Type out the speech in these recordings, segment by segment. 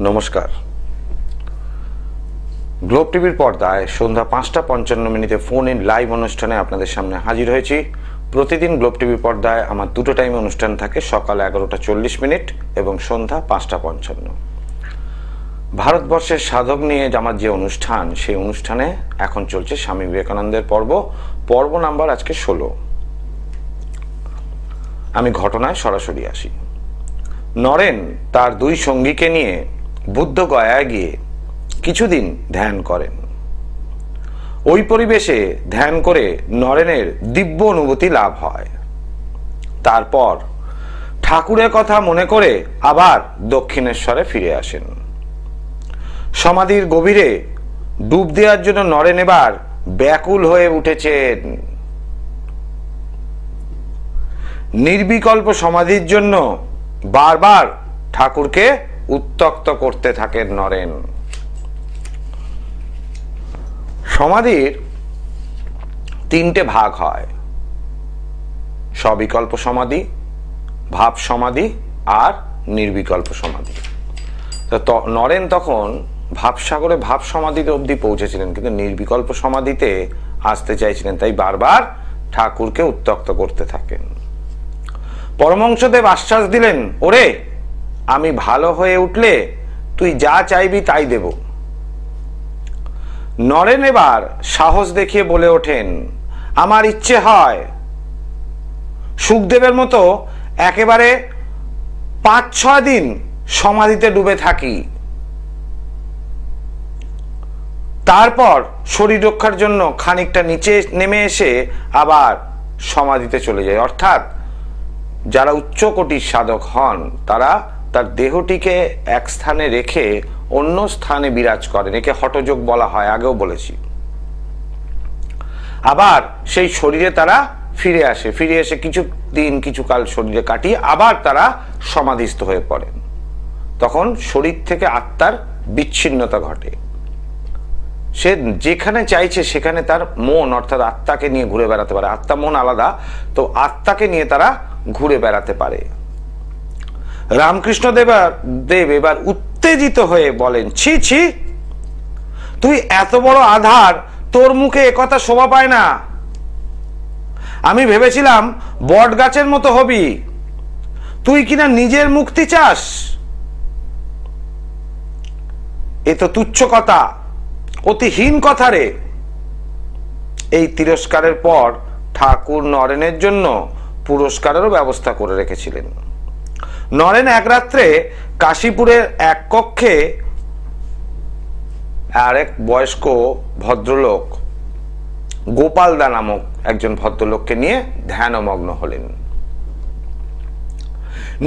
নমস্কার। গ্লোব টিভির পর্দায় সন্ধ্যা ৫টা ৫৫ ফোন ইন লাইভ অনুষ্ঠানে আপনাদের সামনে হাজির হয়েছি। প্রতিদিন গ্লোব টিভির পর্দায় আমার দুটো টাইমে অনুষ্ঠান থাকে, সকাল ১১টা ৪০ এবং সন্ধ্যা ৫টা ৫৫। ভারতবর্ষের সাধক নিয়ে আমার যে অনুষ্ঠান, সেই অনুষ্ঠানে এখন চলছে স্বামী বিবেকানন্দের পর্ব নাম্বার আজকে ১৬। আমি ঘটনায় সরাসরি আসি। নরেন তার দুই সঙ্গীকে নিয়ে বুদ্ধ গয়ায় গিয়ে কিছুদিন ধ্যান করেন। ওই পরিবেশে ধ্যান করে নরেনের দিব্য অনুভূতি লাভ হয়। তারপর ঠাকুরের কথা মনে করে আবার দক্ষিণেশ্বরে ফিরে আসেন। সমাধির গভীরে ডুব দেওয়ার জন্য নরেন এবার ব্যাকুল হয়ে উঠেছেন। নির্বিকল্প সমাধির জন্য বারবার ঠাকুরকে উত্ত্যক্ত করতে থাকেন নরেন। সমাধির তিনটে ভাগ হয়: সবিকল্প সমাধি, ভাব সমাধি আর নির্বিকল্প সমাধি। তো নরেন তখন ভাবসাগরে ভাব সমাধিতে অবধি পৌঁছেছিলেন, কিন্তু নির্বিকল্প সমাধিতে আসতে চাইছিলেন, তাই বারবার ঠাকুরকে উত্ত্যক্ত করতে থাকেন। পরমহংসদেব আশ্বাস দিলেন, ওরে, আমি ভালো হয়ে উঠলে তুই যা চাইবি তাই দেব। নরেন এবার সাহস দেখিয়ে বলে ওঠেন, আমার ইচ্ছে হয় সুখদেবের মতো একেবারে ৫-৬ দিন সমাধিতে ডুবে থাকি, তারপর শরীর রক্ষার জন্য খানিকটা নিচে নেমে এসে আবার সমাধিতে চলে যায়। অর্থাৎ যারা উচ্চকোটির সাধক হন, তারা তার দেহটিকে এক স্থানে রেখে অন্য স্থানে বিরাজ করেন। একে হঠযোগ বলা হয়, আগেও বলেছি। আবার সেই শরীরে তারা ফিরে এসে কিছুকাল শরীরে কাটিয়ে আবার তারা সমাধিস্থ হয়ে পড়েন। তখন শরীর থেকে আত্মার বিচ্ছিন্নতা ঘটে। সে যেখানে চাইছে সেখানে তার মন অর্থাৎ আত্মাকে নিয়ে ঘুরে বেড়াতে পারে। আত্মা মন আলাদা, তো আত্মাকে নিয়ে তারা ঘুরে বেড়াতে পারে। রামকৃষ্ণ দেব এবার উত্তেজিত হয়ে বলেন, ছি ছি, তুই এত বড় আধার, তোর মুখে একথা শোভা পায় না। আমি ভেবেছিলাম বট গাছের মতো হবি, তুই কিনা নিজের মুক্তি চাস। এ তো তুচ্ছ কথা, অতিহীন কথা রে। এই তিরস্কারের পর ঠাকুর নরেনের জন্য পুরস্কারেরও ব্যবস্থা করে রেখেছিলেন। নরেন এক রাত্রে কাশীপুরের এক কক্ষে আরেক বয়স্ক ভদ্রলোক গোপালদা নামক একজন ভদ্রলোককে নিয়ে ধ্যানমগ্ন হলেন।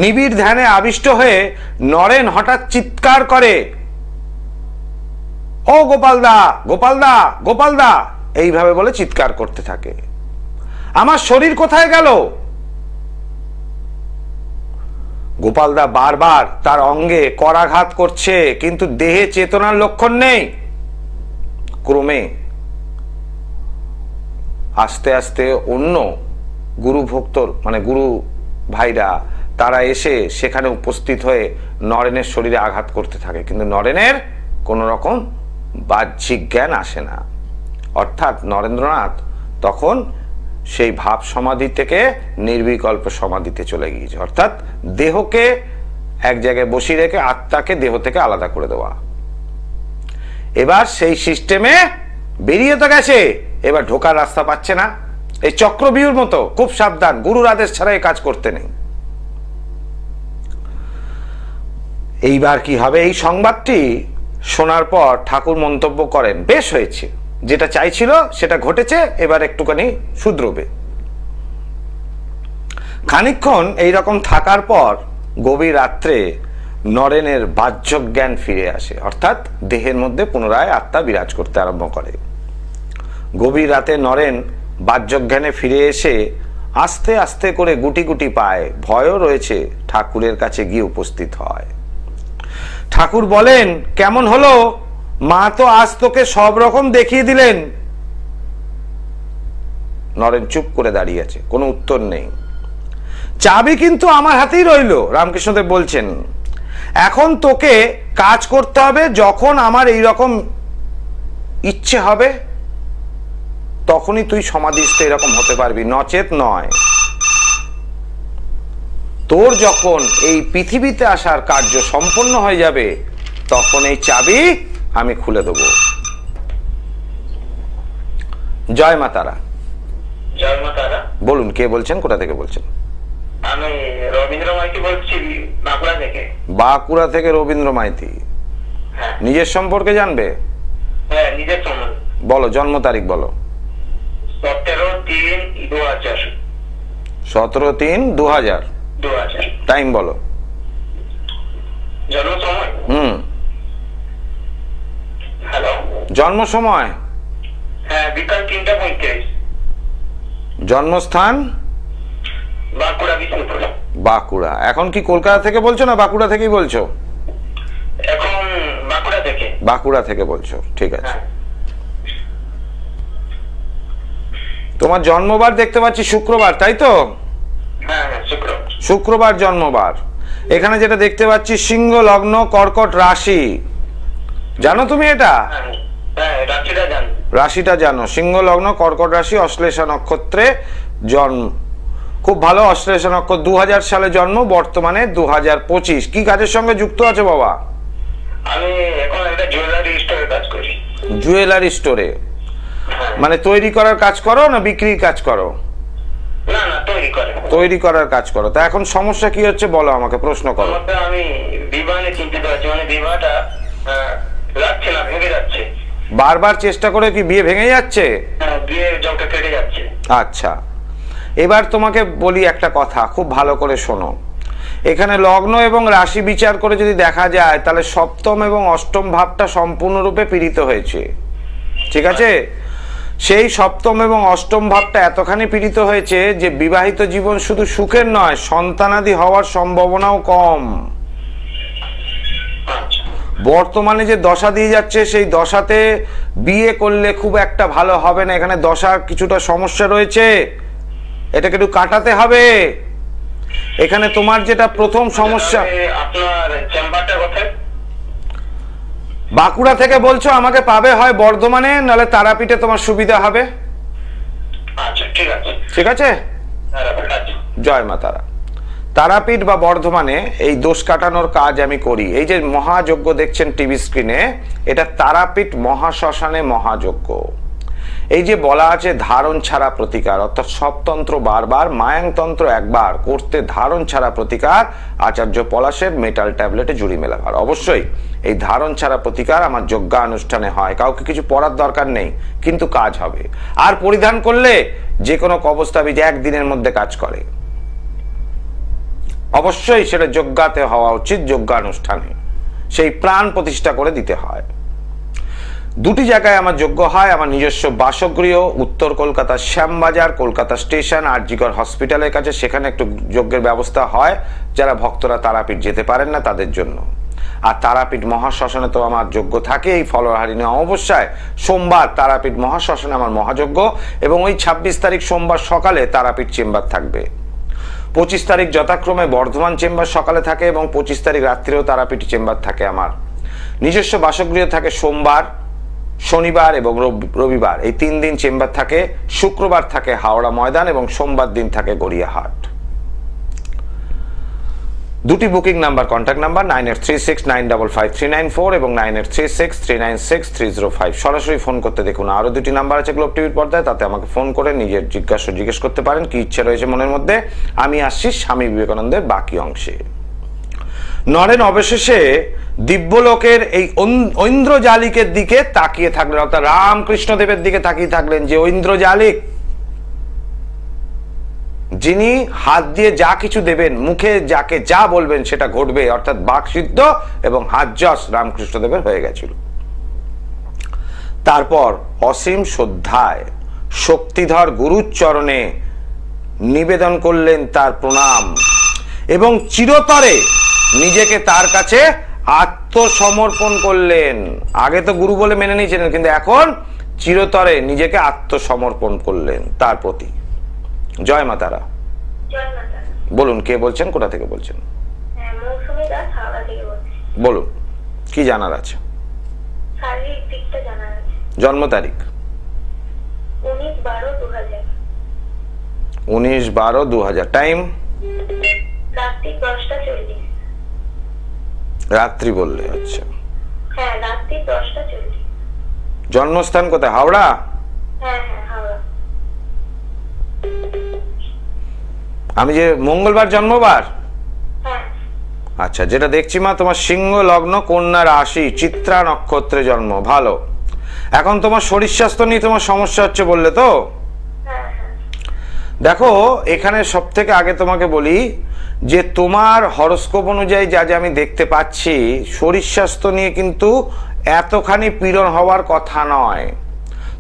নিবিড় ধ্যানে আবিষ্ট হয়ে নরেন হঠাৎ চিৎকার করে, ও গোপালদা, গোপালদা, গোপালদা, এইভাবে বলে চিৎকার করতে থাকে। আমার শরীর কোথায় গেল? গোপালদা বারবার তার অঙ্গে করাঘাত করছে, কিন্তু দেহে চেতনার লক্ষণ নেই। ক্রমে আস্তে আস্তে অন্য গুরু ভক্তর গুরু ভাইরা তারা এসে সেখানে উপস্থিত হয়ে নরেনের শরীরে আঘাত করতে থাকে, কিন্তু নরেনের কোন রকম বাহ্যিক জ্ঞান আসে না। অর্থাৎ নরেন্দ্রনাথ তখন সেই ভাব সমাধি থেকে নির্বিকল্প সমাধিতে চলে গিয়েছে। অর্থাৎ দেহকে এক জায়গায় বসিয়ে রেখে আত্মাকে দেহ থেকে আলাদা করে দেওয়া। এবার সেই সিস্টেমে বেরিয়ে তো গেছে, এবার ঢোকার রাস্তা পাচ্ছে না। এই চক্রবিউর মতো, খুব সাবধান, গুরুর আদেশ ছাড়া এই কাজ করতে নেই। এইবার কি হবে? এই সংবাদটি শোনার পর ঠাকুর মন্তব্য করেন, বেশ হয়েছে, যেটা চাইছিল সেটা ঘটেছে, এবার একটুখানি শুধরবে। খানিকক্ষণ এইরকম থাকার পর গভীর রাত্রে নরেনের বাহ্য জ্ঞান ফিরে আসে, অর্থাৎ দেহের মধ্যে পুনরায় আত্মা বিরাজ করতে আরম্ভ করে। গভীর রাতে নরেন বাহ্য জ্ঞানে ফিরে এসে আস্তে আস্তে করে গুটি গুটি পায়, ভয়ও রয়েছে, ঠাকুরের কাছে গিয়ে উপস্থিত হয়। ঠাকুর বলেন, কেমন হলো? মা তো আজ তোকে সব রকম দেখিয়ে দিলেন। নরেন চুপ করে দাঁড়িয়ে আছে, কোনো উত্তর নেই। চাবি কিন্তু আমার হাতেই রইল, রামকৃষ্ণদেব বলছেন। এখন তোকে কাজ করতে হবে, যখন আমার এই রকম ইচ্ছে হবে তখনই তুই সমাধিস্থ এরকম হতে পারবি, নচেত নয়। তোর যখন এই পৃথিবীতে আসার কার্য সম্পন্ন হয়ে যাবে তখন এই চাবি আমি খুলে দেব। জয় মা তারা। জয় মা তারা। বলুন, কে বলছেন, কোথা থেকে বলছেন? আমি রবীন্দ্র মাইতি বলছি, বাঁকুড়া থেকে। বাঁকুড়া থেকে রবীন্দ্র মাইতি। হ্যাঁ। নিজের সম্পর্কে জানবে? হ্যাঁ, নিজের সম্বন্ধে। বলো, জন্ম তারিখ বলো। 17/3/2000। 17/3/2000। টাইম বলো। জন্ম সময়? হ্যালো, জন্ম সময়? হ্যাঁ, বিকাল 3:35। জন্মস্থান? বাঁকুড়া, বিষ্ণুপুর। বাঁকুড়া। এখন কি কলকাতা থেকে বলছো না বাঁকুড়া থেকেই বলছো? এখন বাঁকুড়া থেকে। বাঁকুড়া থেকে বলছো, ঠিক আছে। হ্যাঁ। তোমার জন্মবার দেখতে পাচ্ছি শুক্রবার, তাই তো? হ্যাঁ, শুক্রবার। শুক্রবার জন্মবার। এখানে যেটা দেখতে পাচ্ছি সিংহ লগ্ন, কর্কট রাশি। জানো তুমি এটা? হ্যাঁ, রাশিটা জানি। রাশিটা জানো, সিংহ লগ্ন, কর্কট রাশি, অশ্লেষা নক্ষত্রে জন্ম। খুব ভালো। অশ্লেষা নক্ষত্র 2000 সালে জন্ম, বর্তমানে 2025। কি কাজের সঙ্গে যুক্ত আছে বাবা? আমি এখন একটা জুয়েলারি স্টোরে কাজ করি। জুয়েলারি স্টোরে? মানে তৈরি করার কাজ করো না বিক্রির কাজ করো? না না, তৈরি করার কাজ করো। তা এখন সমস্যা কি হচ্ছে বলো আমাকে, প্রশ্ন করো। আমি বিবাহ নিয়ে চিন্তিত আছি, মানে বিবাহটা লাগছে না, ভেঙে যাচ্ছে। বারবার চেষ্টা করে কি বিয়ে ভেঙে যাচ্ছে? বিয়ের জংটা কেটে যাচ্ছে। আচ্ছা, এবার তোমাকে বলি একটা কথা, খুব ভালো করে শোনো। এখানে লগ্ন এবং রাশি বিচার করে যদি দেখা যায় তাহলে সপ্তম এবং অষ্টম ভাবটা সম্পূর্ণরূপে পীড়িত হয়েছে, ঠিক আছে? সেই সপ্তম এবং অষ্টম ভাবটা এতখানি পীড়িত হয়েছে যে বিবাহিত জীবন শুধু সুখের নয়, সন্তানাদি হওয়ার সম্ভাবনাও কম। বর্তমানে যে দশা দিয়ে যাচ্ছে সেই দশাতে বিয়ে করলে খুব একটা ভালো হবে না। এখানে দশার কিছুটা সমস্যা রয়েছে, এটাকে একটু কাটাতে হবে। এখানে তোমার যেটা প্রথম সমস্যা। আপনার চেম্বারটা কোথায়? বাঁকুড়া থেকে বলছো, আমাকে পাবে হয় বর্ধমানে, নাহলে তারাপীঠে তোমার সুবিধা হবে। আচ্ছা, ঠিক আছে। ঠিক আছে, জয় মা তারা। তারাপীঠ বা বর্ধমানে এই দোষ কাটানোর কাজ আমি করি। এই যে মহাযজ্ঞ দেখছেন টিভি স্ক্রিনে, এটা তারাপীঠ মহাশ্মশানে মহাযজ্ঞ। এই যে বলা আছে ধারণ ছাড়া প্রতিকার, অর্থাৎ সবতন্ত্র বারবার, মায়াংতন্ত্র একবার করতে ধারণ ছাড়া প্রতিকার, আচার্য পলাশের মেটাল ট্যাবলেটে জুড়ি মেলাবার। অবশ্যই এই ধারণ ছাড়া প্রতিকার আমার যজ্ঞানুষ্ঠানে হয়, কাউকে কিছু পড়ার দরকার নেই, কিন্তু কাজ হবে। আর পরিধান করলে যে কোনো কবচতাবিজ একদিনের মধ্যে কাজ করে। অবশ্যই সেটা যজ্ঞাতে হওয়া উচিত, যজ্ঞানুষ্ঠানে সেই প্রাণ প্রতিষ্ঠা করে দিতে হয়। দুটি জায়গায় আমার যজ্ঞ হয়। আমার নিজস্ব বাসগৃহ উত্তর কলকাতার শ্যামবাজার, কলকাতা স্টেশন, আরজিকর হসপিটালের কাছে, সেখানে একটু যজ্ঞের ব্যবস্থা হয় যারা ভক্তরা তারাপীঠ যেতে পারেন না তাদের জন্য। আর তারাপীঠ মহাশ্মশানে তো আমার যজ্ঞ থাকে এই ফলহারিণী অমাবস্যায়। সোমবার তারাপীঠ মহাশ্মশানে আমার মহাযজ্ঞ, এবং ওই 26 তারিখ সোমবার সকালে তারাপীঠ চেম্বার থাকবে। 25 তারিখ যথাক্রমে বর্ধমান চেম্বার সকালে থাকে, এবং 25 তারিখ রাত্রিরেও তারাপীঠ চেম্বার থাকে। আমার নিজস্ব বাসগৃহ থাকে সোমবার, শনিবার এবং রবিবার, এই 3 দিন চেম্বার থাকে। শুক্রবার থাকে হাওড়া ময়দান, এবং সোমবার দিন থাকে গড়িয়াহাট। দুটি বুকিং নাম্বার, কন্ট্যাক্ট নাম্বার 9836955394 এবং 9836396305। সরাসরি ফোন করতে দেখুন। আরো দুটি নাম্বার আছে গ্লোব টিভির পর্দায়, তাতে আমাকে ফোন করে নিজের জিজ্ঞেস করতে পারেন কি ইচ্ছে রয়েছে মনের মধ্যে। আমি আসছি স্বামী বিবেকানন্দের বাকি অংশে। নরেন অবশেষে দিব্যলোকের এই ঐন্দ্রজালিকের দিকে তাকিয়ে থাকলেন, অর্থাৎ রামকৃষ্ণদেবের দিকে তাকিয়ে থাকলেন, যে ঐন্দ্রজালিক যিনি হাত দিয়ে যা কিছু দেবেন, মুখে যাকে যা বলবেন সেটা ঘটবে, অর্থাৎ বাকসিদ্ধ এবং হাতযশ রামকৃষ্ণদেবের হয়ে গেছিল। তারপর অসীম শ্রদ্ধায় শক্তিধর গুরুর চরণে নিবেদন করলেন তার প্রণাম, এবং চিরতরে নিজেকে তার কাছে আত্মসমর্পণ করলেন। আগে তো গুরু বলে মেনে নিয়েছিলেন, কিন্তু এখন চিরতরে নিজেকে আত্মসমর্পণ করলেন তার প্রতি। জয় মা তারা। জয় মা তারা। বলুন, কে বলছেন, কোথা থেকে বলছেন? মৌসুমী দাস, হাওড়া থেকে বলছি। বলুন কি জানার আছে? শারীরিক দিকটা জানার আছে। জন্ম তারিখ 19/12/2000। 19/12/2000। টাইম? রাত্রি 10:40। রাত্রি বললে? আচ্ছা। হ্যাঁ, রাত্রি 10:40। জন্মস্থান কোথায়? হাওড়া? হ্যাঁ হ্যাঁ, হাওড়া। আমি যে মঙ্গলবার জন্মবার? হ্যাঁ। আচ্ছা, যেটা দেখছি মা তোমার সিংহ লগ্ন, কন্যা রাশি, চিত্রা নক্ষত্রে জন্ম। ভালো। এখন তোমার শরীর স্বাস্থ্য নিয়ে তোমার সমস্যা হচ্ছে বললে তো? হ্যাঁ হ্যাঁ। দেখো, এখানে সব থেকে আগে তোমাকে বলি যে তোমার হরোস্কোপ অনুযায়ী যা যা আমি দেখতে পাচ্ছি, শরীর স্বাস্থ্য নিয়ে কিন্তু এতখানি পীড়ন হওয়ার কথা নয়।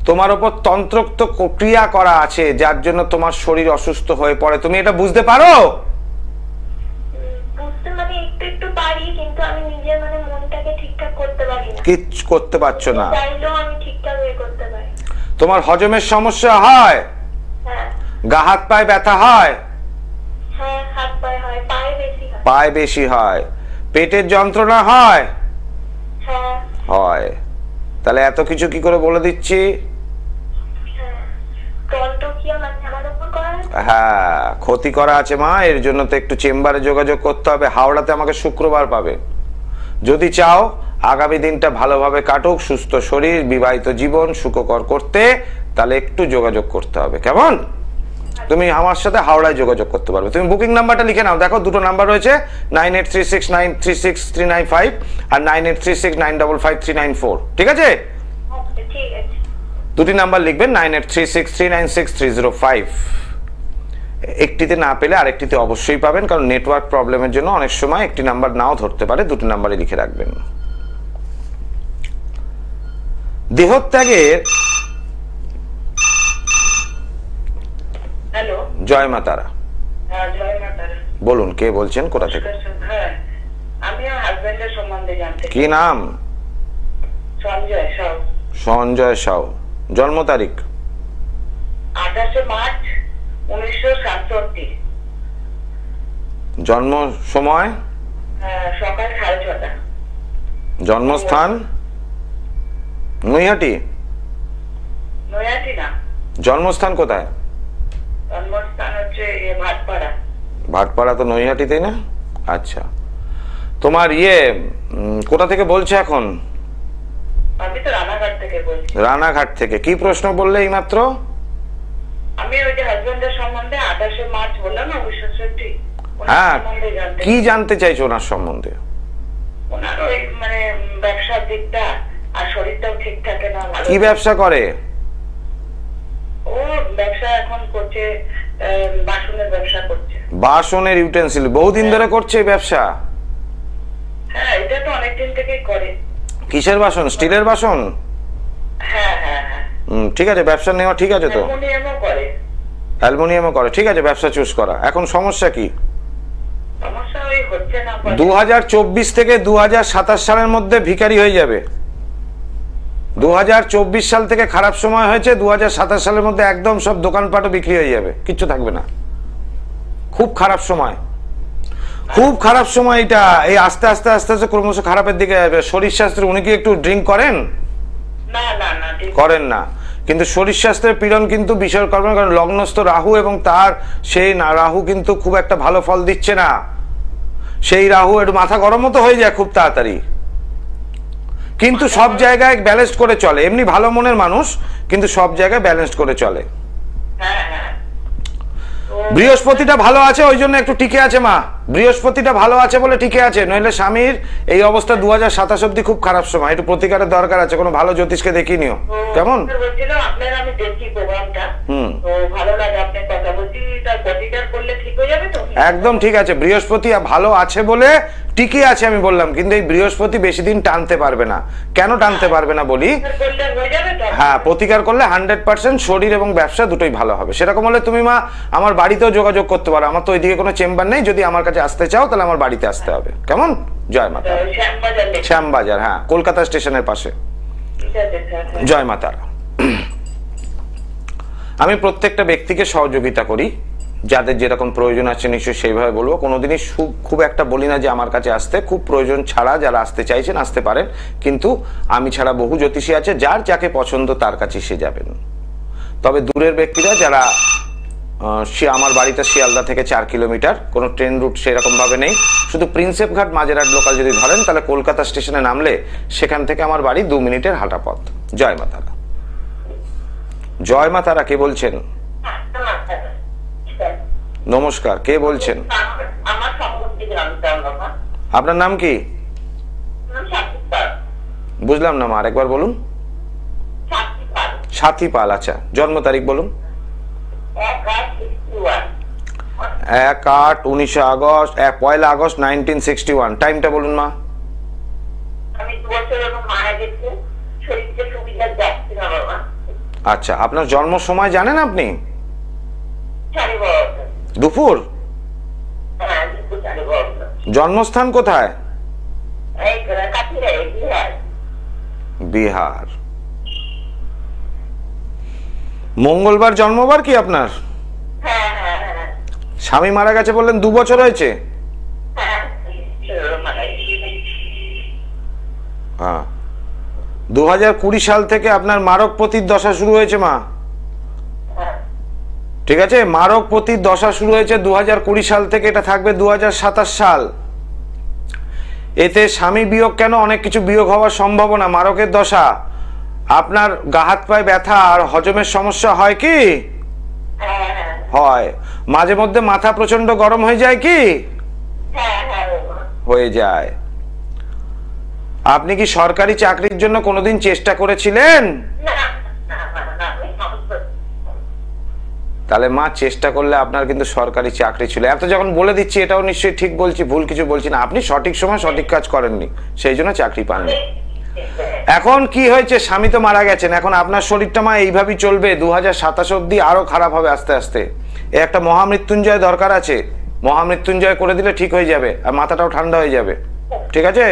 তোমার উপর তন্ত্রোক্ত ক্রিয়া করা আছে, যার জন্য তোমার শরীর অসুস্থ হয়ে পড়ে। তুমি এটা বুঝতে পারো? বুঝতে মানে একটু একটু পারি, কিন্তু আমি নিজের মানে মনটাকে ঠিকঠাক করতে পারি না। কিচ্ছু করতে পারছো না? চাইলেও আমি ঠিকঠাক করতে পারি। তোমার হজমের সমস্যা হয়? হ্যাঁ। গা হাত পায়ে ব্যথা হয়? হ্যাঁ, হাত পায়ে হয়, পায়ে বেশি হয়। পায়ে বেশি হয়। পেটের যন্ত্রণা হয়? হ্যাঁ। হয়। তাহলে এত কিছু কি করে বলে দিচ্ছি? হ্যাঁ, টলটকিয়া মানে আমার উপর করা আছে। হ্যাঁ, ক্ষতি করা আছে মা। এর জন্য তো একটু চেম্বারে যোগাযোগ করতে হবে। হাওড়াতে আমাকে শুক্রবার পাবে। যদি চাও আগামী দিনটা ভালোভাবে কাটুক, সুস্থ শরীর, বিবাহিত জীবন সুখকর করতে, তাহলে একটু যোগাযোগ করতে হবে। কেমন? তুমি আমার সাথে হাওড়ায় যোগাযোগ করতে পারবে। তুমি বুকিং নাম্বারটা লিখে নাও। দেখো, দুটো নাম্বার রয়েছে, 9836936395 আর 9836955394। ঠিক আছে? আচ্ছা, ঠিক আছে। দুটি নাম্বার লিখবেন, 9836396305। একটিতে না পেলে আরেকটিতে অবশ্যই পাবেন, কারণ নেটওয়ার্ক প্রবলেমের জন্য অনেক সময় একটি নাম্বার নাও ধরতে পারে। দুটি নাম্বারই লিখে রাখবেন। দেহত্যাগের হ্যালো। জয় মা তারা। হ্যাঁ, জয় মা তারা। বলুন কে বলছেন, কোথা থেকে? হ্যাঁ, আমি আমার হাজবেন্ডের সম্বন্ধে জানতে চাই। কি নাম? সঞ্জয় সাউ। সঞ্জয় সাউ। জন্ম তারিখ? 28 মার্চ 1967। জন্ম সময়? সকাল 6:30। জন্মস্থান? নৈহাটি? নৈহাটি না, জন্মস্থান কোথায়? জন্মস্থান হচ্ছে ভাটপাড়া। ভাটপাড়া তো নৈহাটিতেই না? আচ্ছা, তোমার কোথা থেকে বলছে এখন? আমি তো রানাঘাট থেকে বলছি। রানাঘাট থেকে। কি প্রশ্ন বললে এইমাত্র? আমি ওই যে হাজবেন্ডের সম্বন্ধে 28 মার্চ বললাম না, 1967। হ্যাঁ, কি জানতে চাইছো ওনার সম্বন্ধে? ওনার ওই মানে ব্যবসার দিকটা আর শরীরটাও ঠিক থাকে না। কি ব্যবসা করে? ও ব্যবসা এখন করছে, বাসনের ব্যবসা করছে। বাসনের ইউটেন্সিল? বহুদিন ধরে করছে এই ব্যবসা? হ্যাঁ, এটা তো অনেকদিন থেকেই করে। কিসের বাসন? স্টিলের বাসন? হ্যাঁ হ্যাঁ হ্যাঁ। ঠিক আছে, ব্যবসা নেওয়া ঠিক আছে তো? অ্যালুমিনিয়ামও করে। অ্যালুমিনিয়ামও করে, ঠিক আছে, ব্যবসা চুজ করা। এখন সমস্যা কি? সমস্যা ওই হচ্ছে না। 2024 থেকে 2027 সালের মধ্যে ভিখারি হয়ে যাবে। 2024 সাল থেকে খারাপ সময় হয়েছে, 2027 সালের মধ্যে একদম সব দোকানপাটও বিক্রি হয়ে যাবে, কিচ্ছু থাকবে না। খুব খারাপ সময়, খুব খারাপ সময় এটা। এই আস্তে আস্তে আস্তে আস্তে ক্রমশ খারাপের দিকে যাবে। শরীর স্বাস্থ্য, উনি কি একটু ড্রিঙ্ক করেন? না না না, করেন না, কিন্তু শরীর স্বাস্থ্যের পীড়ন কিন্তু বিষয় করবেন, কারণ লগ্নস্থ রাহু এবং তার সেই না রাহু কিন্তু খুব একটা ভালো ফল দিচ্ছে না। সেই রাহু একটু মাথা গরম মতো হয়ে যায় খুব তাড়াতাড়ি, কিন্তু সব জায়গায় ব্যালেন্স করে চলে। এমনি ভালো মনের মানুষ, কিন্তু সব জায়গায় ব্যালেন্স করে চলে। হ্যাঁ হ্যাঁ। বৃহস্পতিটা ভালো আছে, ওই জন্য একটু টিকে আছে মা। বৃহস্পতিটা ভালো আছে বলে টিকে আছে, নইলে স্বামীর এই অবস্থা 2027 অব্দি খুব খারাপ সময়। একটু প্রতিকারের দরকার আছে, কোনো ভালো জ্যোতিষকে দেখিয়ে নিও। কেমন? আপনার আমি দেখি প্রোগ্রামটা, তো ভালো লাগে আপনার কথা বলছি। তার প্রতিকার করলে ঠিক হয়ে যাবে তো? একদম ঠিক আছে। বৃহস্পতি ভালো আছে বলে টিকে আছে আমি বললাম, কিন্তু এই বৃহস্পতি বেশি দিন টানতে পারবে না। কেন টানতে পারবে না বলি? হ্যাঁ, প্রতিকার করলে 100% শরীর এবং ব্যবসা দুটোই ভালো হবে। সেরকম হলে তুমি মা আমার বাড়িতেও যোগাযোগ করতে পারো। আমার তো ওইদিকে কোনো চেম্বার নেই, যদি আমার কাছে আসতে চাও তাহলে আমার বাড়িতে আসতে হবে। কেমন? জয় মাতা। শ্যামবাজার, হ্যাঁ, কলকাতা স্টেশনের পাশে। জয় মাতা। আমি প্রত্যেকটা ব্যক্তিকে সহযোগিতা করি, যাদের যেরকম প্রয়োজন আছে নিশ্চয়ই সেইভাবে বলবো। কোনোদিনই খুব একটা বলি না যে আমার কাছে আসতে, খুব প্রয়োজন ছাড়া যারা আসতে চাইছেন আসতে পারেন, কিন্তু আমি ছাড়া বহু জ্যোতিষী আছে, যার যাকে পছন্দ তার কাছে সে যাবেন। তবে দূরের ব্যক্তিরা যারা, আমার বাড়িটা শিয়ালদা থেকে 4 কিলোমিটার, কোনো ট্রেন রুট সেরকম ভাবে নেই, শুধু প্রিন্সেপ ঘাট মাঝেরহাট লোকাল যদি ধরেন তাহলে কলকাতা স্টেশনে নামলে সেখান থেকে আমার বাড়ি 2 মিনিটের হাঁটা পথ। জয় মা তারা। জয় মা তারা, কে বলছেন? নমস্কার, কে বলছেন? আপনার নাম কি? বুঝলাম না মা, আরেকবার বলুন। সাথী পাল, আচ্ছা। জন্ম তারিখ বলুন। 1/8 আগস্ট 1 আগস্ট 1961। টাইমটা বলুন মা। আচ্ছা, আপনার জন্ম সময় জানেন আপনি? দুপুর। জন্মস্থান কোথায়? বিহার। মঙ্গলবার জন্মবার কি আপনার? স্বামী মারা গেছে বললেন 2 বছর হয়েছে? হ্যাঁ। 2020 সাল থেকে আপনার মারকপতির দশা শুরু হয়েছে মা। ঠিক আছে, মারকপতির দশা শুরু হয়েছে 2020 সাল থেকে, এটা থাকবে 2027 সাল। এতে স্বামী বিয়োগ কেন, অনেক কিছু বিয়োগ হওয়ার সম্ভাবনা। মারকের দশা, আপনার গা হাত পায়ে ব্যথা আর হজমের সমস্যা হয় কি? হয়। মাঝে মধ্যে মাথা প্রচন্ড গরম হয়ে যায় কি? হয়ে যায়। আপনি কি সরকারি চাকরির জন্য কোনোদিন চেষ্টা করেছিলেন? তাহলে মা, চেষ্টা করলে আপনার কিন্তু সরকারি চাকরি ছিল। এত যখন বলে দিচ্ছি, এটাও নিশ্চয়ই ঠিক বলছি, ভুল কিছু বলছি না। আপনি সঠিক সময় সঠিক কাজ করেননি, সেই জন্য চাকরি পাননি। এখন কি হয়েছে, স্বামী তো মারা গেছেন, এখন আপনার শরীরটা মা এইভাবেই চলবে 2027 অব্দি, আরো খারাপ হবে আস্তে আস্তে। একটা মহামৃত্যুঞ্জয় দরকার আছে, মহামৃত্যুঞ্জয় করে দিলে ঠিক হয়ে যাবে, আর মাথাটাও ঠান্ডা হয়ে যাবে। ঠিক আছে,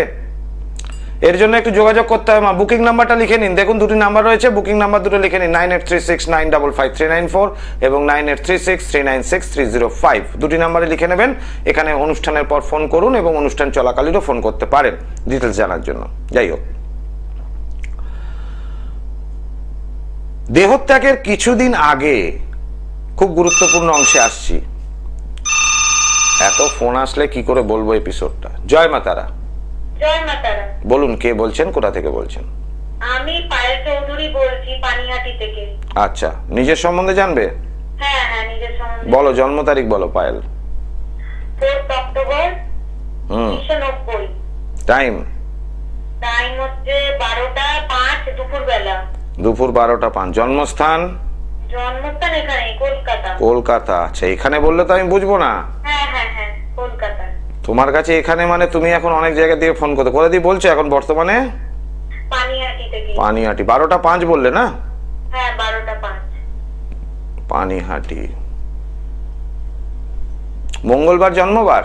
এর জন্য একটু যোগাযোগ করতে হবে মা। বুকিং নাম্বারটা লিখে নিন, দেখুন 2টি নাম্বার রয়েছে, বুকিং নাম্বার দুটো লিখে নিন, 9836955394 এবং 9836396305। 2টি নাম্বারে লিখে নেবেন। এখানে অনুষ্ঠানের পর ফোন করুন এবং অনুষ্ঠান চলাকালীনও ফোন করতে পারেন ডিটেলস জানার জন্য। যাই হোক, দেহত্যাগের কিছুদিন আগে খুব গুরুত্বপূর্ণ অংশে আসছি। এত ফোন আসলে কি করে বলবো এপিসোডটা। জয় মা তারা। জয় মা তারা। বলুন, কে বলছেন, কোথা থেকে বলছেন? আমি পায়েল চৌধুরী বলছি, পানিহাটি থেকে। আচ্ছা, নিজের সম্বন্ধে জানবে? হ্যাঁ হ্যাঁ, নিজের সম্বন্ধে। বলো, জন্ম তারিখ বলো পায়েল। 4 অক্টোবর 1990। টাইম? টাইম হচ্ছে 12টা 5 দুপুরবেলা। দুপুর 12টা 5। জন্মস্থান? জন্মস্থান এখানে কলকাতা। কলকাতা। আচ্ছা, এখানে বললে তো আমি বুঝবো না। হ্যাঁ হ্যাঁ হ্যাঁ, কলকাতা। তোমার কাছে এখানে মানে তুমি এখন অনেক জায়গা দিয়ে ফোন করতে, কোথা দিয়ে বলছো এখন বর্তমানে? পানিহাটি থেকে। পানিহাটি। 12টা 5 বললে না? হ্যাঁ, 12টা 5। পানিহাটি। মঙ্গলবার জন্মবার?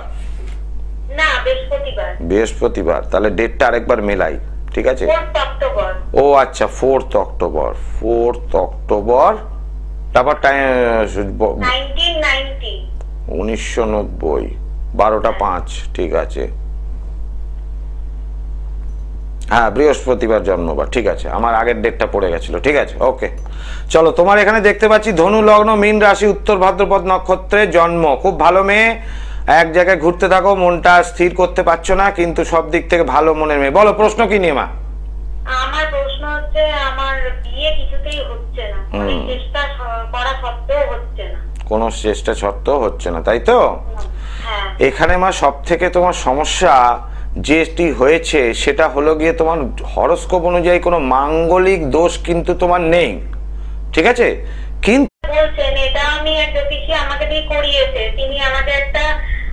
না, বৃহস্পতিবার। বৃহস্পতিবার। তাহলে ডেটটা আরেকবার মেলাই, ঠিক আছে? 4 অক্টোবর। ও আচ্ছা, 4 অক্টোবর। 4 অক্টোবর। তারপর টাইম 1990। 1990। 12টা 5, ঠিক আছে। হ্যাঁ, বৃহস্পতিবার জন্মবার, ঠিক আছে। আমার আগের ডেটটা পড়ে গেছিল, ঠিক আছে, ওকে। চলো, তোমার এখানে দেখতে পাচ্ছি ধনু লগ্ন, মীন রাশি, উত্তর ভাদ্রপদ নক্ষত্রে জন্ম। খুব ভালো মেয়ে, এক জায়গায় ঘুরতে থাকো, মনটা স্থির করতে পারছো না, কিন্তু সব দিক থেকে ভালো মনের মেয়ে। বলো, প্রশ্ন কি নিয়ে মা? আমার প্রশ্ন হচ্ছে, আমার বিয়ে কিছুতেই হচ্ছে না, অনেক চেষ্টা করা সত্ত্বেও হচ্ছে না। কোনো চেষ্টা সত্ত্বেও হচ্ছে না, তাই তো? হ্যাঁ। এখানে মা সব থেকে তোমার সমস্যা যেটি হয়েছে সেটা হলো গিয়ে তোমার হরোস্কোপ অনুযায়ী কোনো মাঙ্গলিক দোষ কিন্তু তোমার নেই, ঠিক আছে? কিন্তু বলছেন এটা আমি এক জ্যোতিষী আমাকে দিয়ে করিয়েছে, তিনি আমাকে একটা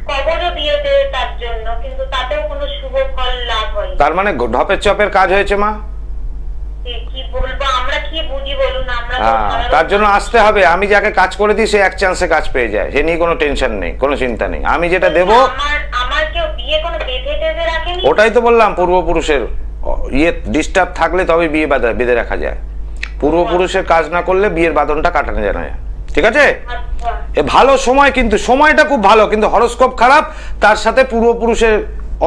কবরও দিয়েছে তার জন্য, কিন্তু তাতেও কোনো শুভ ফল লাভ হয়। তার মানে ঢপের চপের কাজ হয়েছে মা? কি বলবো, আমরা কি বুঝি বলুন? আমরা তার জন্য আসতে হবে। আমি যাকে কাজ করে দিই সে এক চান্সে কাজ পেয়ে যায়, সে নিয়ে কোনো টেনশন নেই, কোনো চিন্তা নেই। আমি যেটা দেবো, আমার কেউ বিয়ে কোনো বেঁধে টেধে রাখেনি। ওটাই তো বললাম, পূর্বপুরুষের ইয়ে ডিস্টার্ব থাকলে তবে বিয়ে বেঁধে রাখা যায়। পূর্বপুরুষের কাজ না করলে বিয়ের বাঁধনটা কাটানো যায় না। ঠিক আছে? আচ্ছা এ ভালো সময়, কিন্তু সময়টা খুব ভালো, কিন্তু হরোস্কোপ খারাপ, তার সাথে পূর্বপুরুষের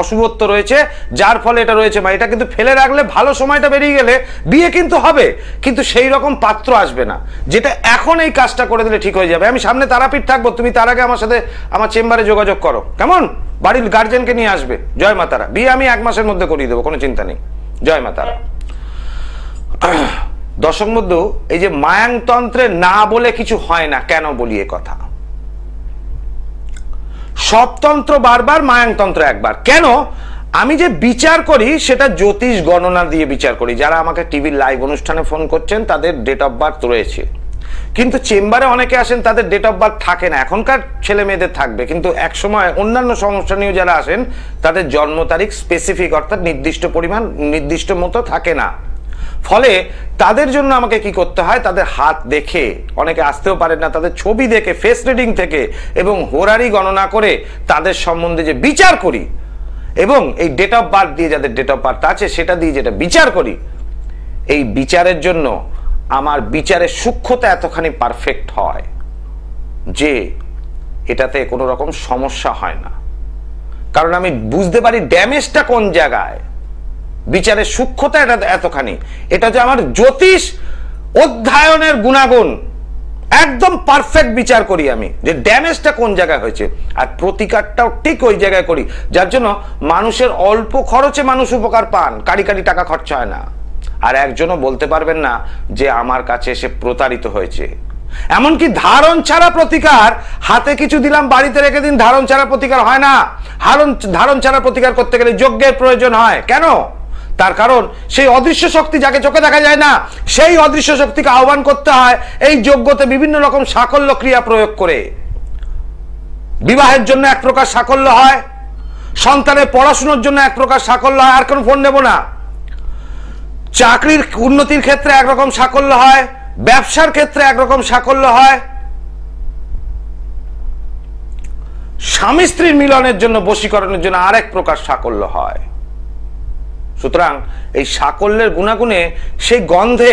অশুভত্ব রয়েছে, যার ফলে এটা রয়েছে। বা এটা কিন্তু ফেলে রাখলে ভালো সময়টা বেরিয়ে গেলে বিয়ে কিন্তু হবে, কিন্তু সেই রকম পাত্র আসবে না যেটা এখন এই কাজটা করে দিলে ঠিক হয়ে যাবে। আমি সামনে তারাপীঠ থাকবো, তুমি তার আগে আমার সাথে আমার চেম্বারে যোগাযোগ করো, কেমন? বাড়ির গার্জেনকে নিয়ে আসবে। জয় মা তারা। বিয়ে আমি 1 মাসের মধ্যে করিয়ে দেবো, কোনো চিন্তা নেই। জয় মা তারা। দর্শক বন্ধু, এই যে মায়াংতন্ত্রে না বলে কিছু হয় না, কেন বলি এ কথা? সব তন্ত্র বারবার, মায়াংতন্ত্র একবার। কেন? আমি যে বিচার করি সেটা জ্যোতিষ গণনা দিয়ে বিচার করি। যারা আমাকে টিভির লাইভ অনুষ্ঠানে ফোন করছেন তাদের ডেট অফ বার্থ রয়েছে, কিন্তু চেম্বারে অনেকে আসেন তাদের ডেট অফ বার্থ থাকে না। এখনকার ছেলে মেয়েদের থাকবে, কিন্তু এক সময় অন্যান্য সমস্যা নিয়ে যারা আসেন তাদের জন্ম তারিখ স্পেসিফিক, অর্থাৎ নির্দিষ্ট পরিমাণ, নির্দিষ্ট মতো থাকে না। ফলে তাদের জন্য আমাকে কি করতে হয়, তাদের হাত দেখে, অনেকে আসতেও পারেন না, তাদের ছবি দেখে, ফেস রিডিং থেকে এবং হোরারি গণনা করে তাদের সম্বন্ধে যে বিচার করি, এবং এই ডেট অফ বার্থ দিয়ে, যাদের ডেট অফ বার্থ আছে সেটা দিয়ে যেটা বিচার করি, এই বিচারের জন্য আমার বিচারের সূক্ষ্মতা এতখানি পারফেক্ট হয় যে এটাতে কোনো রকম সমস্যা হয় না। কারণ আমি বুঝতে পারি ড্যামেজটা কোন জায়গায়। বিচারের সূক্ষ্মতা এটা এতখানি, এটা যে আমার জ্যোতিষ অধ্যয়নের গুণাগুণ, একদম পারফেক্ট বিচার করি আমি যে ড্যামেজটা কোন জায়গায় হয়েছে, আর প্রতিকারটাও ঠিক ওই জায়গায় করি, যার জন্য মানুষের অল্প খরচে মানুষ উপকার পান, কারি কারি টাকা খরচা হয় না। আর একজনও বলতে পারবেন না যে আমার কাছে এসে প্রতারিত হয়েছে। এমনকি ধারণ ছাড়া প্রতিকার, হাতে কিছু দিলাম বাড়িতে রেখে দিন, ধারণ ছাড়া প্রতিকার হয় না। ধারণ ছাড়া প্রতিকার করতে গেলে যজ্ঞের প্রয়োজন হয়। কেন? তার কারণ সেই অদৃশ্য শক্তি যাকে চোখে দেখা যায় না, সেই অদৃশ্য শক্তিকে আহ্বান করতে হয় এই যজ্ঞতে বিভিন্ন রকম সাকল্য ক্রিয়া প্রয়োগ করে। বিবাহের জন্য এক প্রকার সাকল্য হয়, সন্তানের পড়াশোনার জন্য এক প্রকার সাকল্য হয়, আর কোন ফোন নেব না। চাকরির উন্নতির ক্ষেত্রে একরকম সাকল্য হয়, ব্যবসার ক্ষেত্রে একরকম সাকল্য হয়, স্বামী স্ত্রীর মিলনের জন্য, বশীকরণের জন্য আরেক প্রকার সাকল্য হয়। সুতরাং এই সাকল্যের গুণাগুণে সেই গন্ধে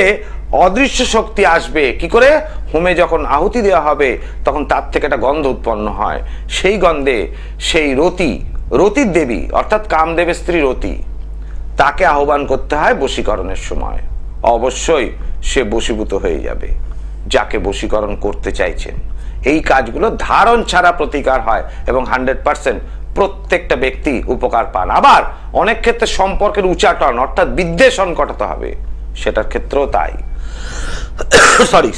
অদৃশ্য শক্তি আসবে কি করে? হোমে যখন আহুতি দেওয়া হবে তখন তার থেকে একটা গন্ধ উৎপন্ন হয়। সেই গন্ধে সেই রতির দেবী, অর্থাৎ কামদেবের স্ত্রী রতি, তাকে আহ্বান করতে হয় বশীকরণের সময়। অবশ্যই সে বশীভূত হয়ে যাবে যাকে বশীকরণ করতে চাইছেন। এই কাজগুলো ধারণ ছাড়া প্রতিকার হয় এবং 100% প্রত্যেকটা ব্যক্তি উপকার পান। আবার অনেক ক্ষেত্রে সম্পর্কের উচ্চাটন, অর্থাৎ বিদ্বেষণ ঘটাতে হবে, সেটার ক্ষেত্রেও তাই।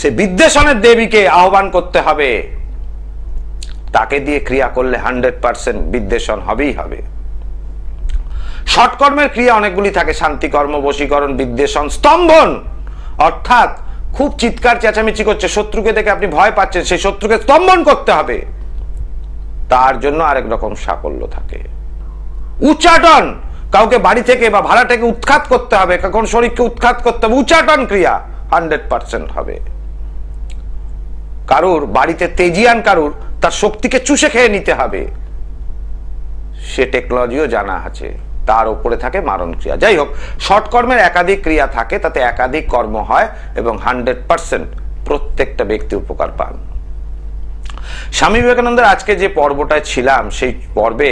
সে বিদ্বেষণের দেবীকে আহ্বান করতে হবে, তাকে দিয়ে ক্রিয়া করলে 100% বিদ্বেষণ হবেই হবে। ষটকর্মের ক্রিয়া অনেকগুলি থাকে, শান্তিকর্ম, বশীকরণ, বিদ্বেষণ, স্তম্ভন, অর্থাৎ খুব চিৎকার চেঁচামেচি করছে, শত্রুকে দেখে আপনি ভয় পাচ্ছেন, সেই শত্রুকে স্তম্ভন করতে হবে, তার জন্য আরেক রকম সাকল্য থাকে। উচ্চাটন, কাউকে বাড়ি থেকে বা ভাড়া থেকে উৎখাত করতে হবে, কোন শরীরকে উৎখাত করতে হবে, উচ্চাটন ক্রিয়া 100% হবে। কারুর বাড়িতে তেজিয়ান, কারুর তার শক্তিকে চুষে খেয়ে নিতে হবে, সে টেকনোলজিও জানা আছে, তার উপরে থাকে মারণ ক্রিয়া। যাই হোক, ষটকর্মের একাধিক ক্রিয়া থাকে, তাতে একাধিক কর্ম হয় এবং 100% প্রত্যেকটা ব্যক্তি উপকার পান। স্বামী বিবেকানন্দের আজকে যে পর্বটায় ছিলাম, সেই পর্বে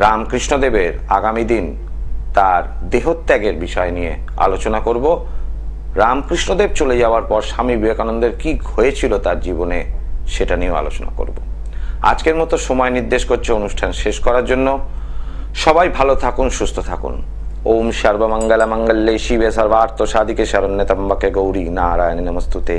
রামকৃষ্ণদেবের আগামী দিন তার দেহত্যাগের বিষয় নিয়ে আলোচনা করব। রামকৃষ্ণদেব চলে যাওয়ার পর স্বামী বিবেকানন্দের কি হয়েছিল তার জীবনে, সেটা নিয়েও আলোচনা করব। আজকের মতো সময় নির্দেশ করছে অনুষ্ঠান শেষ করার জন্য। সবাই ভালো থাকুন, সুস্থ থাকুন। ওম সর্বমঙ্গল মঙ্গলে শিবে সর্বার্থ সাধিকে শরণ্যে ত্র্যম্বকে গৌরী নারায়ণী নমস্তুতে।